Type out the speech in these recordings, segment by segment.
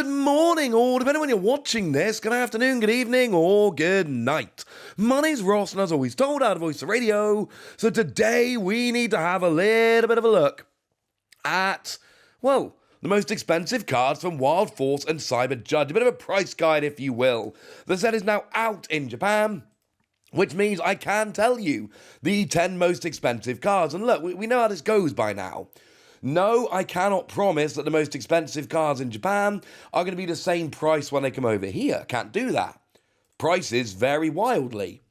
Good morning, or depending on when you're watching this, good afternoon, good evening, or good night. My name's Ross, and as always told, out of Voice of Radio. So today we need to have a little bit of a look at, well, the most expensive cards from Wild Force and Cyber Judge. A bit of a price guide, if you will. The set is now out in Japan, which means I can tell you the 10 most expensive cards. And look, we know how this goes by now. No, I cannot promise that the most expensive cards in Japan are going to be the same price when they come over here. Can't do that. Prices vary wildly.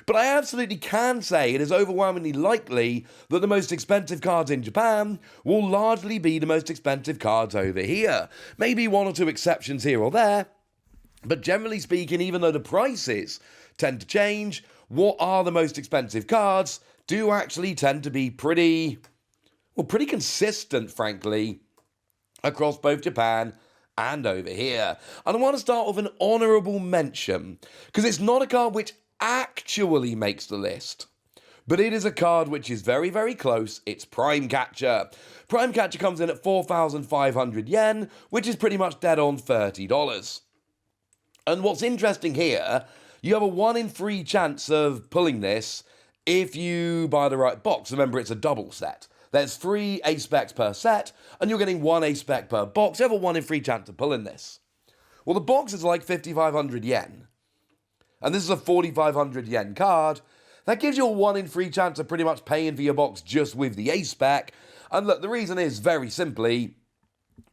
But I absolutely can say it is overwhelmingly likely that the most expensive cards in Japan will largely be the most expensive cards over here. Maybe one or two exceptions here or there. But generally speaking, even though the prices tend to change, what are the most expensive cards do actually tend to be pretty consistent, frankly, across both Japan and over here. And I want to start with an honourable mention, because it's not a card which actually makes the list, but it is a card which is very, very close. It's Prime Catcher. Prime Catcher comes in at 4,500 yen, which is pretty much dead on $30. And what's interesting here, you have a 1 in 3 chance of pulling this if you buy the right box. Remember, it's a double set. There's 3 A-specs per set, and you're getting 1 A-spec per box. You have a 1 in 3 chance of pulling this. Well, the box is like 5,500 yen. And this is a 4,500 yen card. That gives you a 1 in 3 chance of pretty much paying for your box just with the A-spec. And look, the reason is very simply,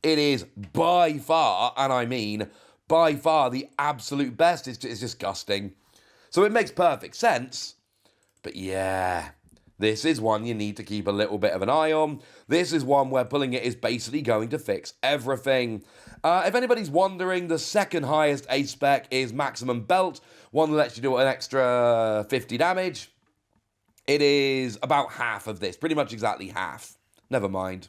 it is by far, and I mean by far, the absolute best. It's disgusting. So it makes perfect sense. But yeah, this is one you need to keep a little bit of an eye on. This is one where pulling it is basically going to fix everything. If anybody's wondering, the second highest A-spec is Maximum Belt, one that lets you do an extra 50 damage. It is about half of this, pretty much exactly half. Never mind.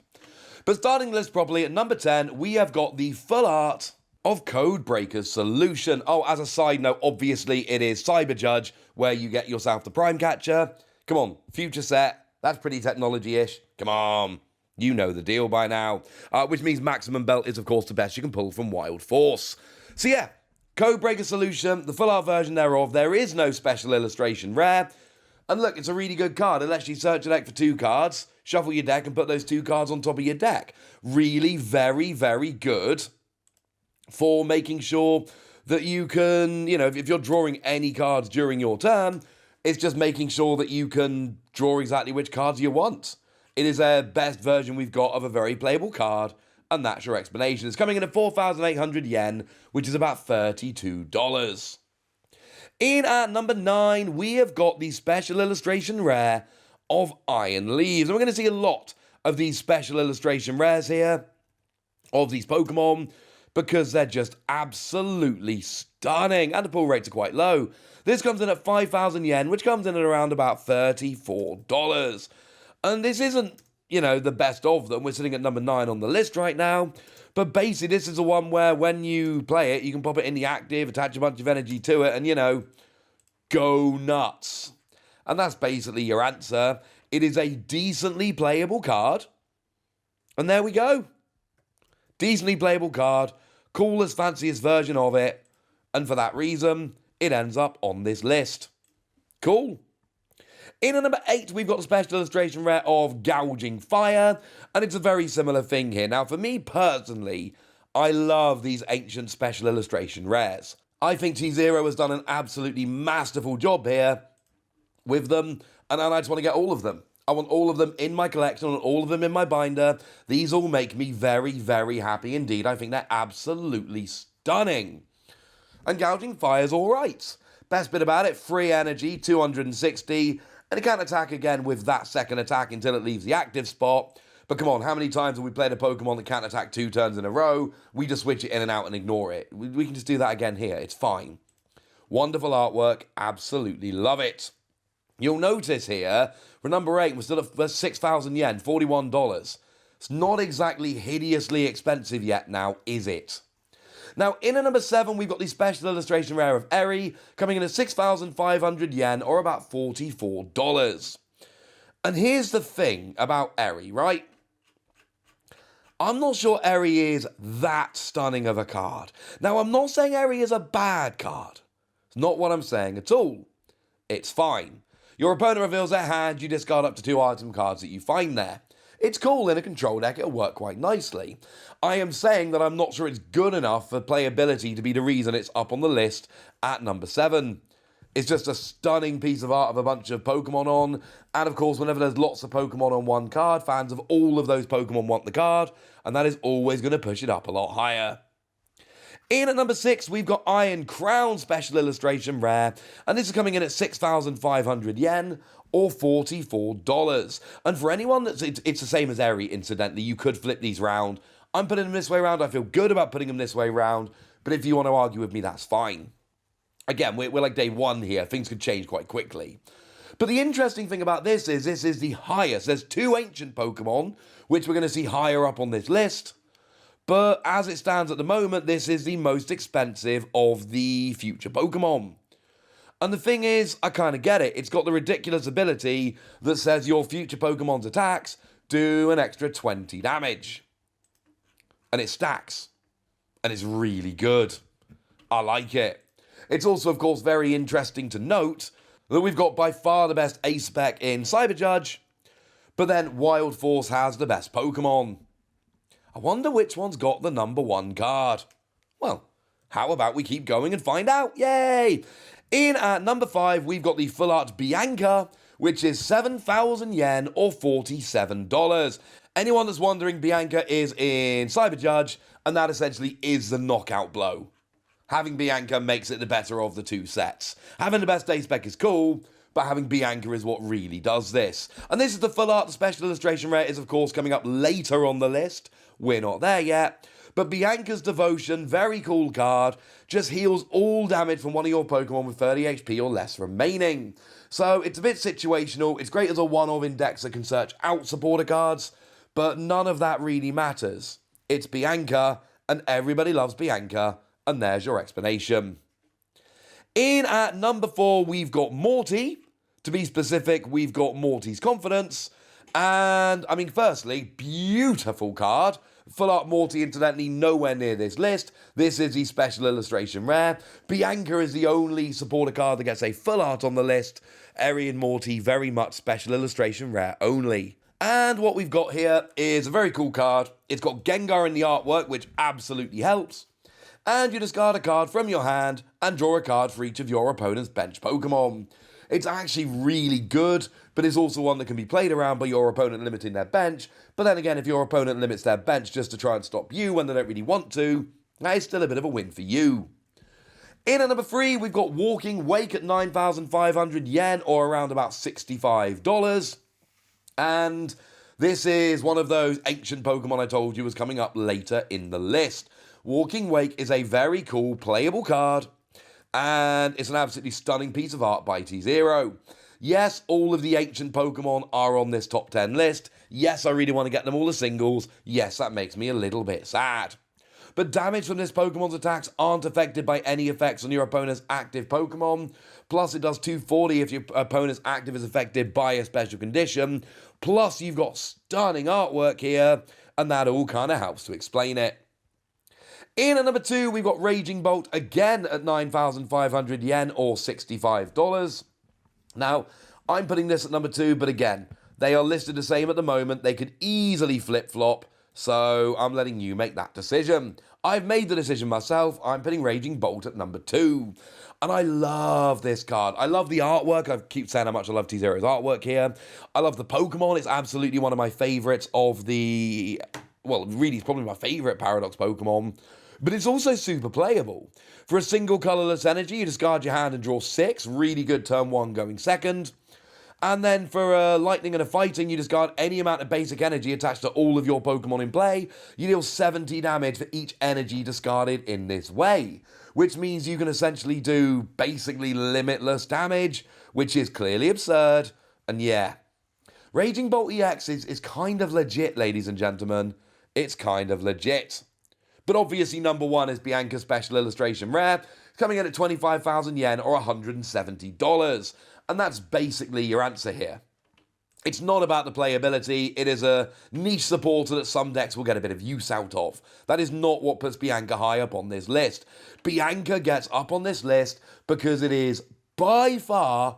But starting the list properly, at number 10, we have got the full art of Codebreaker's Solution. Oh, as a side note, obviously it is Cyber Judge, where you get yourself the Prime Catcher. Come on, future set, that's pretty technology-ish. Come on, you know the deal by now. Which means Maximum Belt is, of course, the best you can pull from Wild Force. So yeah, Codebreaker Solution, the full art version thereof. There is no special illustration rare. And look, it's a really good card. It lets you search your deck for 2 cards, shuffle your deck, and put those 2 cards on top of your deck. Really very, very good for making sure that you can, if you're drawing any cards during your turn, it's just making sure that you can draw exactly which cards you want. It is a best version we've got of a very playable card, and that's your explanation. It's coming in at 4,800 yen, which is about $32. In at number 9, we have got the special illustration rare of Iron Leaves. And we're going to see a lot of these special illustration rares here, of these Pokemon, because they're just absolutely stunning, and the pull rates are quite low. This comes in at 5,000 yen, which comes in at around about $34. And this isn't, the best of them. We're sitting at number 9 on the list right now. But basically, this is the one where when you play it, you can pop it in the active, attach a bunch of energy to it, and, go nuts. And that's basically your answer. It is a decently playable card. And there we go. Decently playable card, coolest, fanciest version of it, and for that reason, it ends up on this list. Cool. In at number 8, we've got the special illustration rare of Gouging Fire, and it's a very similar thing here. Now, for me personally, I love these ancient special illustration rares. I think T-Zero has done an absolutely masterful job here with them, and I just want to get all of them. I want all of them in my collection, I want all of them in my binder. These all make me very, very happy indeed. I think they're absolutely stunning. And Gouging Fire's alright. Best bit about it, free energy, 260, and it can't attack again with that second attack until it leaves the active spot. But come on, how many times have we played a Pokemon that can't attack 2 turns in a row? We just switch it in and out and ignore it. We can just do that again here, it's fine. Wonderful artwork, absolutely love it. You'll notice here, for number 8, we're still at 6,000 yen, $41. It's not exactly hideously expensive yet now, is it? Now, in at number 7, we've got the special illustration rare of Arie, coming in at 6,500 yen, or about $44. And here's the thing about Arie, right? I'm not sure Arie is that stunning of a card. Now, I'm not saying Arie is a bad card. It's not what I'm saying at all. It's fine. Your opponent reveals their hand, you discard up to 2 item cards that you find there. It's cool in a control deck, it'll work quite nicely. I am saying that I'm not sure it's good enough for playability to be the reason it's up on the list at number 7. It's just a stunning piece of art of a bunch of Pokemon on, and of course whenever there's lots of Pokemon on one card, fans of all of those Pokemon want the card, and that is always going to push it up a lot higher. In at number 6, we've got Iron Crown Special Illustration Rare, and this is coming in at 6,500 yen, or $44. And for anyone it's the same as Arie, incidentally, you could flip these round. I'm putting them this way round, I feel good about putting them this way round, but if you want to argue with me, that's fine. Again, we're like day 1 here, things could change quite quickly. But the interesting thing about this is the highest. There's 2 ancient Pokemon, which we're going to see higher up on this list. But as it stands at the moment, this is the most expensive of the future Pokemon. And the thing is, I kind of get it. It's got the ridiculous ability that says your future Pokemon's attacks do an extra 20 damage. And it stacks. And it's really good. I like it. It's also, of course, very interesting to note that we've got by far the best ace spec in Cyber Judge, but then Wild Force has the best Pokemon. I wonder which one's got the number 1 card. Well, how about we keep going and find out? Yay! In at number 5, we've got the full art Bianca, which is 7,000 yen or $47. Anyone that's wondering, Bianca is in Cyber Judge, and that essentially is the knockout blow. Having Bianca makes it the better of the 2 sets. Having the best day spec is cool, but having Bianca is what really does this. And this is the full art. The special illustration rare is, of course, coming up later on the list. We're not there yet. But Bianca's Devotion, very cool card, just heals all damage from one of your Pokemon with 30 HP or less remaining. So it's a bit situational. It's great as a one-off index that can search out supporter cards, but none of that really matters. It's Bianca, and everybody loves Bianca, and there's your explanation. In at number 4, we've got Morty. To be specific, we've got Morty's Confidence. And, I mean, firstly, beautiful card. Full art Morty, incidentally, nowhere near this list. This is the special illustration rare. Bianca is the only supporter card that gets a full art on the list. Arie and Morty, very much special illustration rare only. And what we've got here is a very cool card. It's got Gengar in the artwork, which absolutely helps. And you discard a card from your hand and draw a card for each of your opponent's bench Pokemon. It's actually really good, but it's also one that can be played around by your opponent limiting their bench. But then again, if your opponent limits their bench just to try and stop you when they don't really want to, that is still a bit of a win for you. In at number 3, we've got Walking Wake at 9,500 yen, or around about $65. And this is one of those ancient Pokemon I told you was coming up later in the list. Walking Wake is a very cool playable card, and it's an absolutely stunning piece of art by T-Zero. Yes, all of the ancient Pokemon are on this top 10 list. Yes, I really want to get them all as singles. Yes, that makes me a little bit sad. But damage from this Pokemon's attacks aren't affected by any effects on your opponent's active Pokemon. Plus, it does 240 if your opponent's active is affected by a special condition. Plus, you've got stunning artwork here, and that all kind of helps to explain it. In at number 2, we've got Raging Bolt, again at 9,500 yen, or $65. Now, I'm putting this at number 2, but again, they are listed the same at the moment. They could easily flip-flop, so I'm letting you make that decision. I've made the decision myself. I'm putting Raging Bolt at number 2. And I love this card. I love the artwork. I keep saying how much I love T-Zero's artwork here. I love the Pokemon. It's absolutely one of my favorites of the... Well, really, it's probably my favorite Paradox Pokemon. But it's also super playable. For a single colorless energy, you discard your hand and draw 6. Really good turn 1 going second. And then for a lightning and a fighting, you discard any amount of basic energy attached to all of your Pokemon in play. You deal 70 damage for each energy discarded in this way. Which means you can essentially do basically limitless damage, which is clearly absurd. And yeah, Raging Bolt EX is kind of legit, ladies and gentlemen. It's kind of legit. But obviously number 1 is Bianca's Special Illustration Rare, coming in at 25,000 yen or $170. And that's basically your answer here. It's not about the playability, it is a niche supporter that some decks will get a bit of use out of. That is not what puts Bianca high up on this list. Bianca gets up on this list because it is by far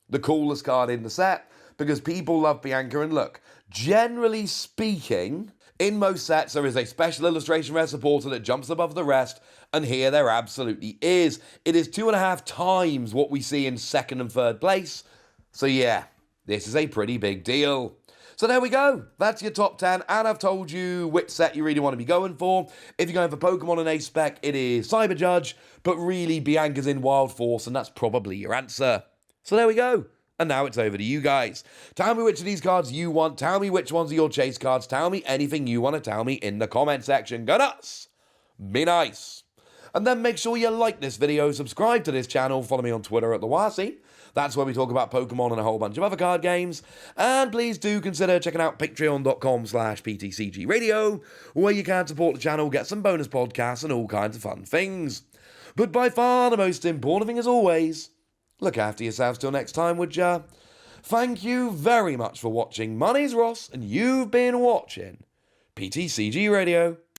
the coolest card in the set, because people love Bianca. And look, generally speaking, in most sets there is a special illustration rare supporter that jumps above the rest, and here there absolutely is. It is 2.5 times what we see in second and third place, so yeah, this is a pretty big deal. So there we go. That's your top 10, and I've told you which set you really want to be going for. If you're going for Pokemon and Ace Spec, it is Cyber Judge, but really Bianca's in Wild Force, and that's probably your answer. So there we go. And now it's over to you guys. Tell me which of these cards you want. Tell me which ones are your chase cards. Tell me anything you want to tell me in the comment section. Go nuts! Be nice. And then make sure you like this video, subscribe to this channel, follow me on Twitter at TheWasi. That's where we talk about Pokemon and a whole bunch of other card games. And please do consider checking out patreon.com/PTCG Radio, where you can support the channel, get some bonus podcasts and all kinds of fun things. But by far the most important thing as always, look after yourselves till next time, would ya? Thank you very much for watching. My name's Ross, and you've been watching PTCG Radio.